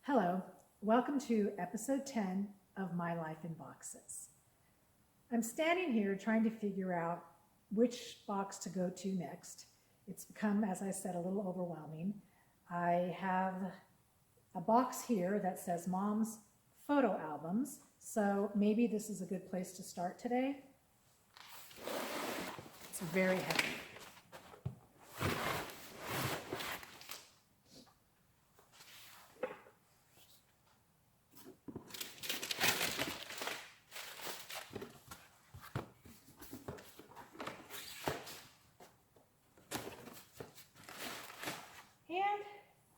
Hello, welcome to episode 10 of My Life in Boxes. I'm standing here trying to figure out which box to go to next. It's become, as I said, a little overwhelming. I have a box here that says Mom's Photo Albums, so maybe this is a good place to start today. It's very heavy.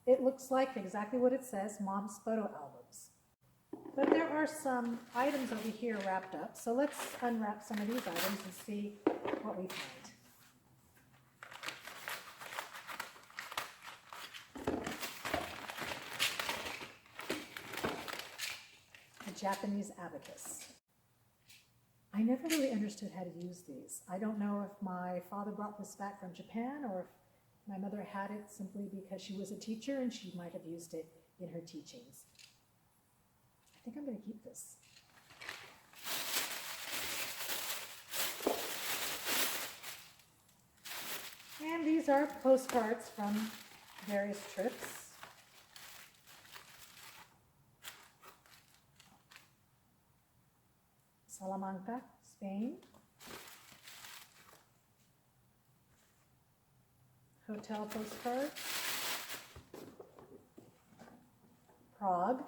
It looks like exactly what it says, Mom's Photo Albums. But there are some items over here wrapped up, so let's unwrap some of these items and see what we find. A Japanese abacus. I never really understood how to use these. I don't know if my father brought this back from Japan or if my mother had it simply because she was a teacher and she might have used it in her teachings. I think I'm going to keep this. And these are postcards from various trips. Salamanca, Spain. Hotel postcard. Prague.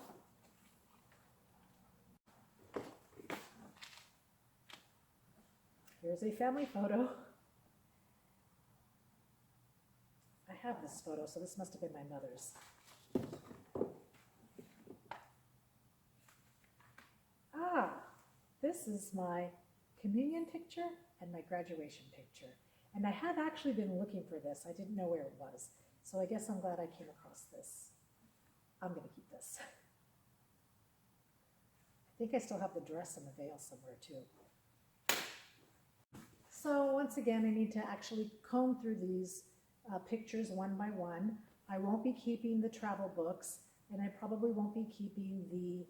Here's a family photo. I have this photo, so this must have been my mother's. This is my communion picture and my graduation picture. And I have actually been looking for this. I didn't know where it was. So I guess I'm glad I came across this. I'm going to keep this. I think I still have the dress and the veil somewhere too. So once again, I need to actually comb through these pictures one by one. I won't be keeping the travel books, and I probably won't be keeping the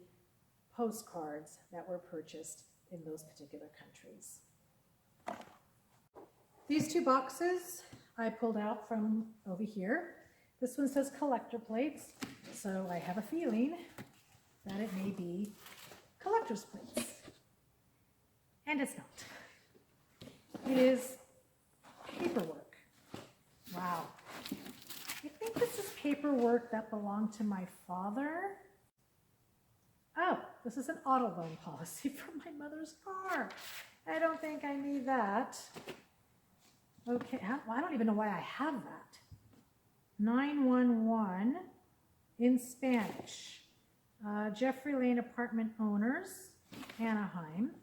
postcards that were purchased in those particular countries. These two boxes I pulled out from over here. This one says collector plates, so I have a feeling that it may be collector's plates. And it's not. It is paperwork. Wow. I think this is paperwork that belonged to my father. Oh, this is an auto loan policy for my mother's car. I don't think I need that. Okay, I don't even know why I have that. 911 in Spanish. Jeffrey Lane apartment owners, Anaheim.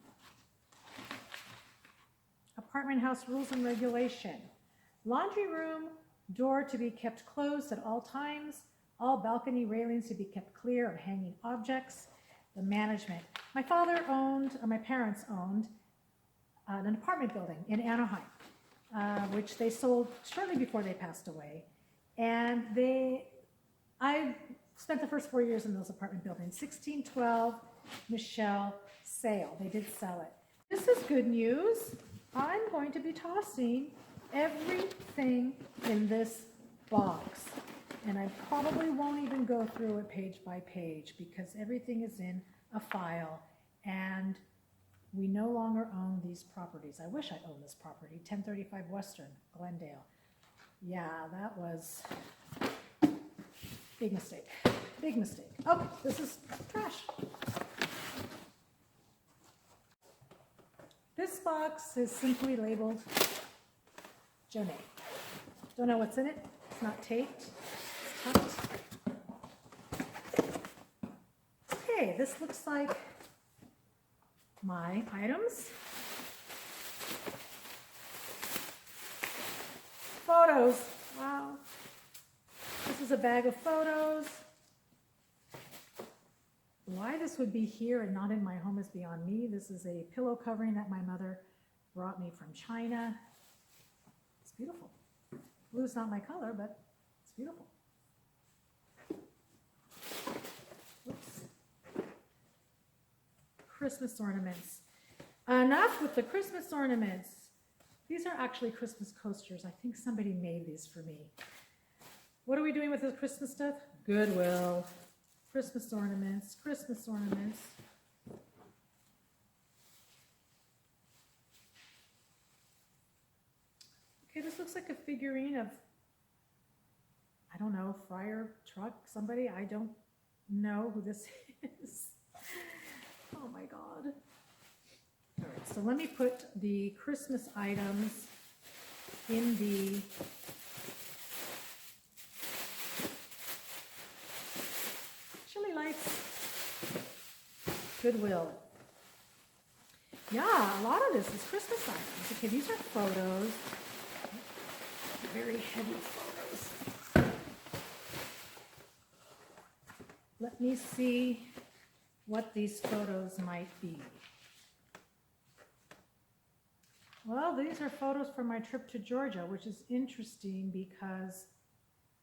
Apartment house rules and regulation. Laundry room, door to be kept closed at all times. All balcony railings to be kept clear of hanging objects. The management. My father owned, or my parents owned, an apartment building in Anaheim. Which they sold shortly before they passed away. And I spent the first 4 years in those apartment buildings. 1612 Michelle sale. They did sell it. This is good news. I'm going to be tossing everything in this box. And I probably won't even go through it page by page because everything is in a file. And we no longer own these properties. I wish I owned this property, 1035 Western, Glendale. Yeah, that was big mistake, big mistake. Oh, this is trash. This box is simply labeled Jonay. Don't know what's in it. It's not taped, it's tucked. Okay, this looks like my items. Photos. Wow. This is a bag of photos. Why this would be here and not in my home is beyond me. This is a pillow covering that my mother brought me from China. It's beautiful. Blue's not my color, but it's beautiful. Christmas ornaments. Enough with the Christmas ornaments. These are actually Christmas coasters. I think somebody made these for me. What are we doing with this Christmas stuff? Goodwill. Christmas ornaments, Christmas ornaments. Okay, this looks like a figurine of, I don't know, Friar Truck, somebody. I don't know who this is. Oh my God. All right, so let me put the Christmas items in the chili lights. Goodwill. Yeah, a lot of this is Christmas items. Okay, these are photos. Very heavy photos. Let me see what these photos might be. Well, these are photos from my trip to Georgia, which is interesting because,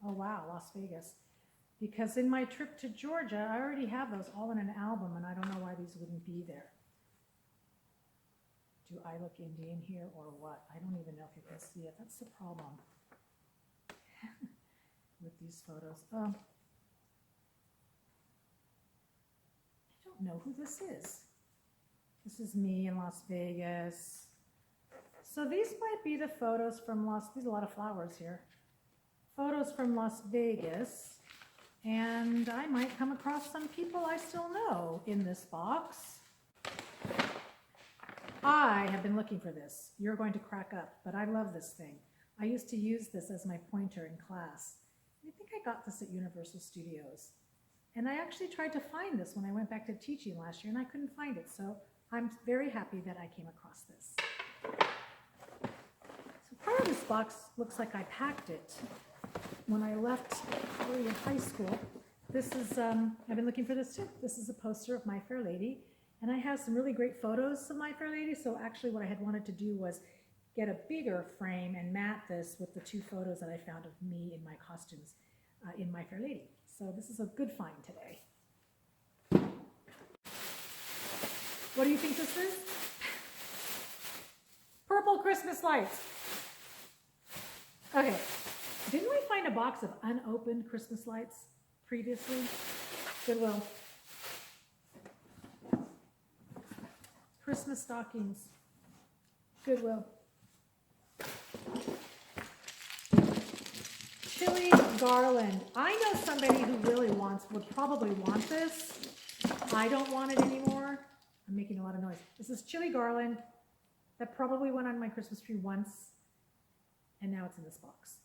oh wow, Las Vegas. Because in my trip to Georgia, I already have those all in an album, and I don't know why these wouldn't be there. Do I look Indian here or what? I don't even know if you can see it. That's the problem with these photos. I don't know who this is. This is me in Las Vegas. So these might be the photos from there's a lot of flowers here. Photos from Las Vegas. And I might come across some people I still know in this box. I have been looking for this. You're going to crack up, but I love this thing. I used to use this as my pointer in class. I think I got this at Universal Studios. And I actually tried to find this when I went back to teaching last year, and I couldn't find it. So I'm very happy that I came across this. So part of this box looks like I packed it when I left early in high school. This is, I've been looking for this too. This is a poster of My Fair Lady. And I have some really great photos of My Fair Lady. So actually what I had wanted to do was get a bigger frame and mat this with the 2 photos that I found of me in my costumes in My Fair Lady. So this is a good find today. What do you think this is? Purple Christmas lights. Okay, didn't we find a box of unopened Christmas lights previously? Goodwill. Christmas stockings. Goodwill. Chili garland. I know somebody who really would probably want this. I don't want it anymore. I'm making a lot of noise. This is chili garland that probably went on my Christmas tree once, and now it's in this box.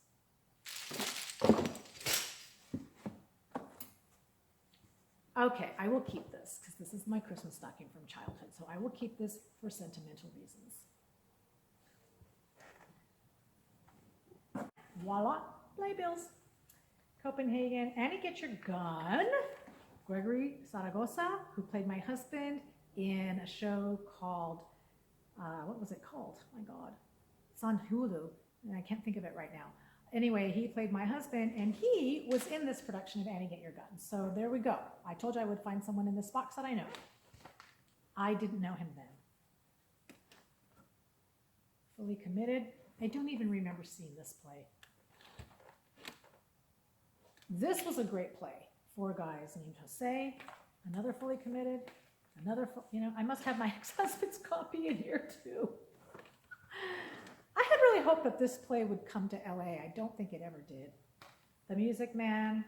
Okay, I will keep this because this is my Christmas stocking from childhood. So I will keep this for sentimental reasons. Voila, playbills. Copenhagen, Annie Get Your Gun. Gregory Zaragoza, who played my husband in a show called, what was it called? Oh my God. It's on Hulu, and I can't think of it right now. Anyway, he played my husband, and he was in this production of Annie Get Your Gun. So there we go. I told you I would find someone in this box that I know. I didn't know him then. Fully Committed. I don't even remember seeing this play. This was a great play. 4 guys named Jose, another Fully Committed, another, I must have my ex-husband's copy in here too. I had really hoped that this play would come to LA. I don't think it ever did. The Music Man.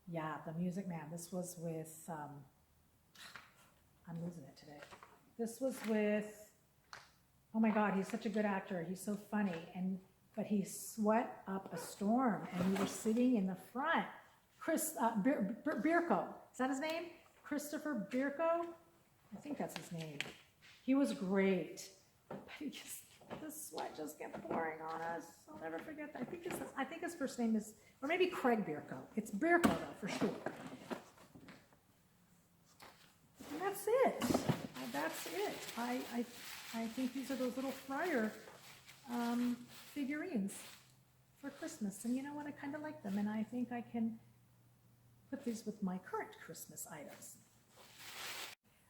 Yeah, The Music Man. This was with, I'm losing it today. This was with, oh my God, he's such a good actor. He's so funny. But he sweat up a storm, and we were sitting in the front. Bierko, is that his name? Christopher Bierko? I think that's his name. He was great, but the sweat just kept pouring on us. I'll never forget that. I think his first name is, or maybe Craig Bierko. It's Bierko though, for sure. And that's it. That's it. I think these are those little Friar figurines for Christmas. And you know what? I kind of like them, and I think I can put these with my current Christmas items.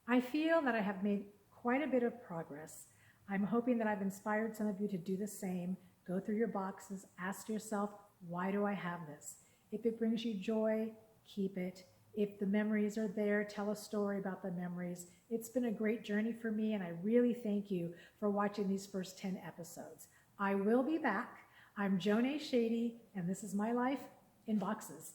I feel that I have made quite a bit of progress. I'm hoping that I've inspired some of you to do the same. Go through your boxes, ask yourself, why do I have this? If it brings you joy, keep it. If the memories are there, tell a story about the memories. It's been a great journey for me, and I really thank you for watching these first 10 episodes. I will be back. I'm Joan A. Shady, and this is my life in boxes.